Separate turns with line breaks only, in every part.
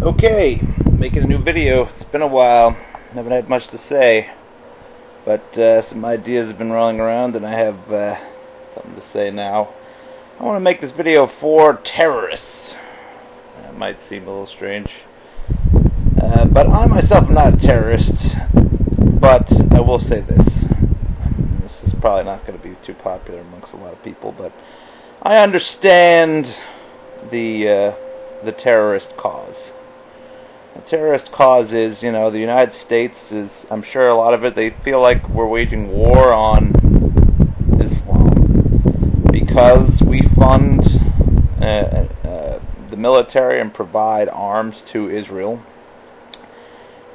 Okay, making a new video. It's been a while. Haven't had much to say, but some ideas have been rolling around, and I have something to say now. I want to make this video for terrorists. That might seem a little strange, but I myself am not a terrorist. But I will say this. This is probably not going to be too popular amongst a lot of people, but I understand the terrorist cause. The terrorist cause is, the United States is, I'm sure a lot of it, they feel like we're waging war on Islam because we fund the military and provide arms to Israel.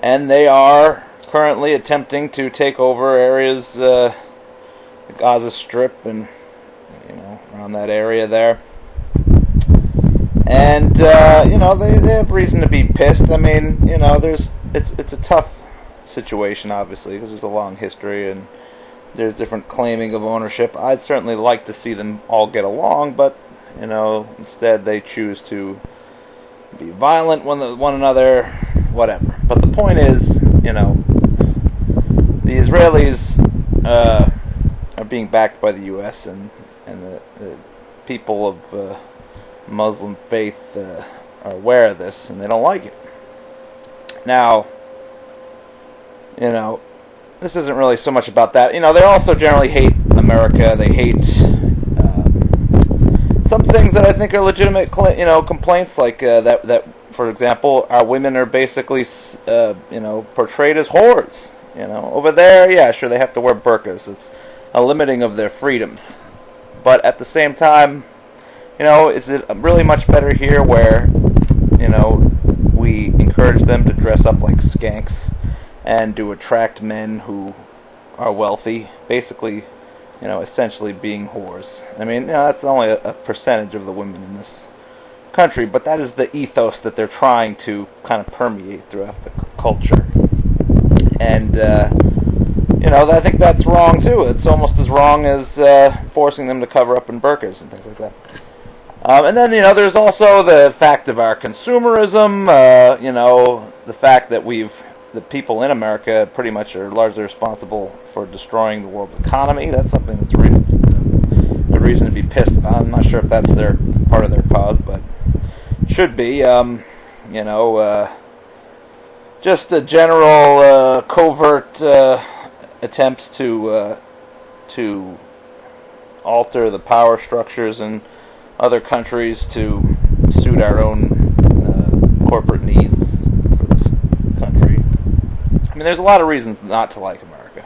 And they are currently attempting to take over areas, the Gaza Strip and, around that area there. And, they have reason to be pissed. I mean, it's a tough situation, obviously, because there's a long history and there's different claiming of ownership. I'd certainly like to see them all get along, but, instead they choose to be violent with one another, whatever. But the point is, the Israelis are being backed by the U.S. and the people of Muslim faith are aware of this, and they don't like it. Now, this isn't really so much about that. They also generally hate America. They hate some things that I think are legitimate, complaints, like that, for example, our women are basically, portrayed as whores. Over there, yeah, sure, they have to wear burqas. It's a limiting of their freedoms. But at the same time, is it really much better here where, we encourage them to dress up like skanks and to attract men who are wealthy, basically, essentially being whores. I mean, that's only a percentage of the women in this country, but that is the ethos that they're trying to kind of permeate throughout the culture. And, I think that's wrong too. It's almost as wrong as forcing them to cover up in burqas and things like that. And then, there's also the fact of our consumerism, the fact that the people in America pretty much are largely responsible for destroying the world's economy. That's something that's a reason to be pissed about. I'm not sure if that's part of their cause, but it should be. Just a general covert attempts to alter the power structures in other countries to suit our own corporate needs for this country. I mean, there's a lot of reasons not to like America.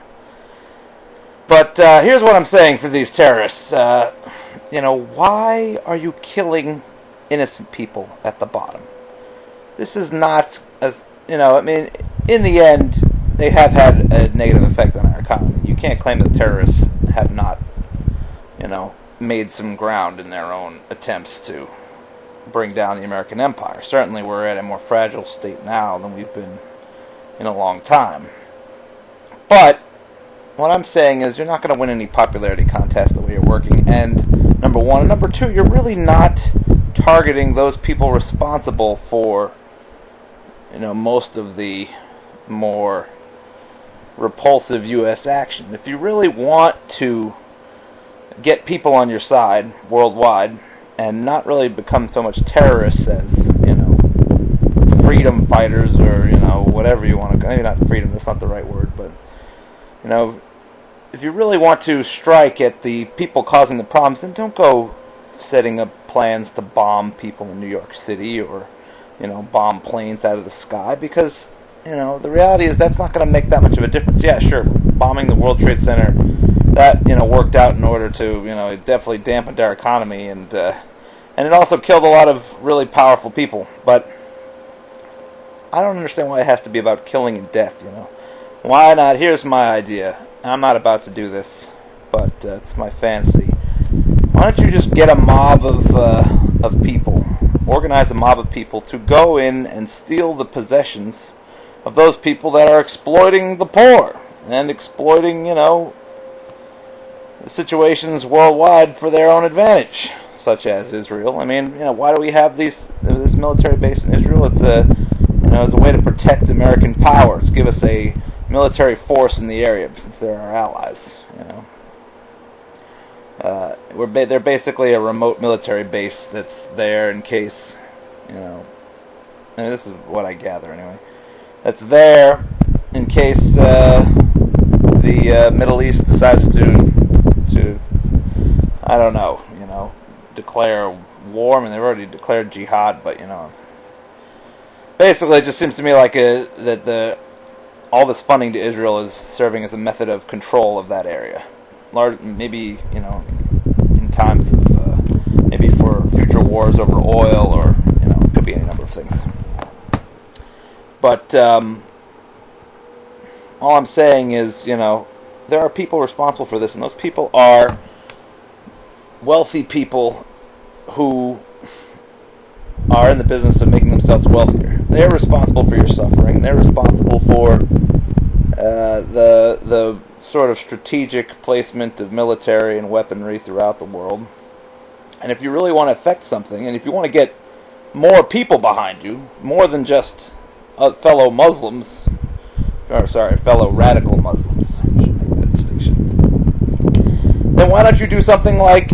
But here's what I'm saying for these terrorists. Why are you killing innocent people at the bottom? This is not, in the end, they have had a negative effect on our economy. You can't claim that terrorists have not, made some ground in their own attempts to bring down the American empire. Certainly we're at a more fragile state now than we've been in a long time. But what I'm saying is you're not going to win any popularity contest the way you're working, and number one. And number two, you're really not targeting those people responsible for, most of the more repulsive U.S. action. If you really want to get people on your side worldwide and not really become so much terrorists as, freedom fighters or, whatever you want to, maybe not freedom, that's not the right word, but, if you really want to strike at the people causing the problems, then don't go setting up plans to bomb people in New York City or, bomb planes out of the sky, because, the reality is that's not going to make that much of a difference. Yeah, sure, bombing the World Trade Center, that, worked out in order to, it definitely dampened our economy, and it also killed a lot of really powerful people. But I don't understand why it has to be about killing and death, Why not? Here's my idea. I'm not about to do this, but it's my fantasy. Why don't you just get a mob of people, organize a mob of people to go in and steal the possessions of those people that are exploiting the poor and exploiting, situations worldwide for their own advantage, such as Israel. I mean, why do we have this military base in Israel? It's as a way to protect American powers, give us a military force in the area since they're our allies. They're basically a remote military base that's there in case, I mean, this is what I gather anyway. That's there in case the Middle East decides to I don't know, declare war. I mean, they've already declared jihad, but basically, it just seems to me like that all this funding to Israel is serving as a method of control of that area. Maybe in times of maybe for future wars over oil, or it could be any number of things. But all I'm saying is, there are people responsible for this, and those people are wealthy people who are in the business of making themselves wealthier. They're responsible for your suffering. They're responsible for the sort of strategic placement of military and weaponry throughout the world. And if you really want to affect something, and if you want to get more people behind you, more than just fellow Muslims, fellow radical Muslims, I should make that distinction, then why don't you do something like,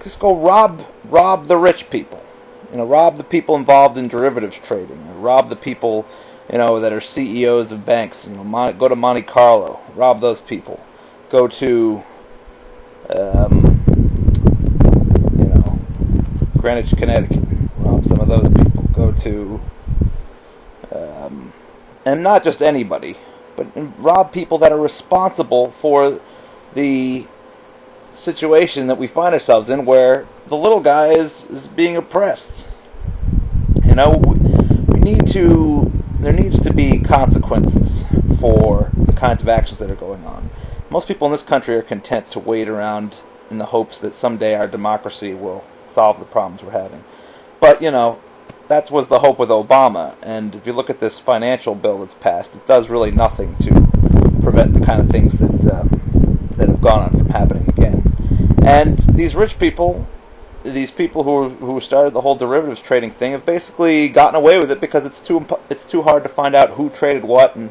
just go rob the rich people. Rob the people involved in derivatives trading. Rob the people, that are CEOs of banks. Go to Monte Carlo. Rob those people. Go to, Greenwich, Connecticut. Rob some of those people. Go to, and not just anybody, but rob people that are responsible for the situation that we find ourselves in, where the little guy is being oppressed. There needs to be consequences for the kinds of actions that are going on. Most people in this country are content to wait around in the hopes that someday our democracy will solve the problems we're having. But, that was the hope with Obama, and if you look at this financial bill that's passed, it does really nothing to prevent the kind of things that have gone on from happening again. And these rich people, these people who started the whole derivatives trading thing, have basically gotten away with it because it's too hard to find out who traded what. And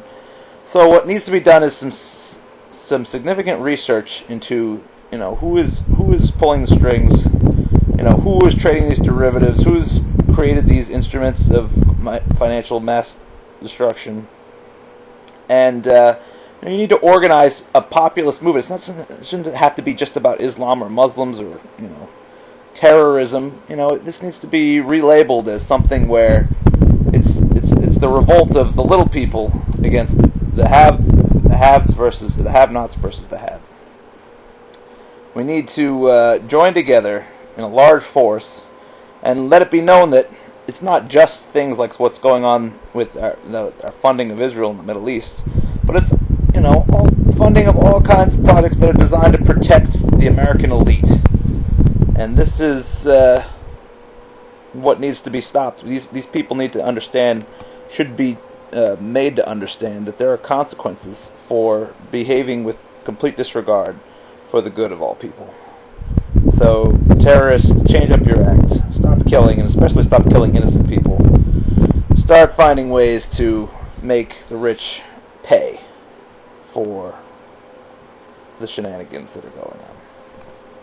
so what needs to be done is some significant research into who is pulling the strings, who is trading these derivatives, who's created these instruments of financial mass destruction, and you need to organize a populist movement. It shouldn't have to be just about Islam or Muslims or terrorism. This needs to be relabeled as something where it's the revolt of the little people against the haves versus the have-nots versus the haves. We need to join together in a large force and let it be known that it's not just things like what's going on with our funding of Israel in the Middle East, but it's all funding of all kinds of projects that are designed to protect the American elite. And this is what needs to be stopped. These people need to understand, should be made to understand, that there are consequences for behaving with complete disregard for the good of all people. So, terrorists, change up your act. Stop killing, and especially stop killing innocent people. Start finding ways to make the rich pay for the shenanigans that are going on.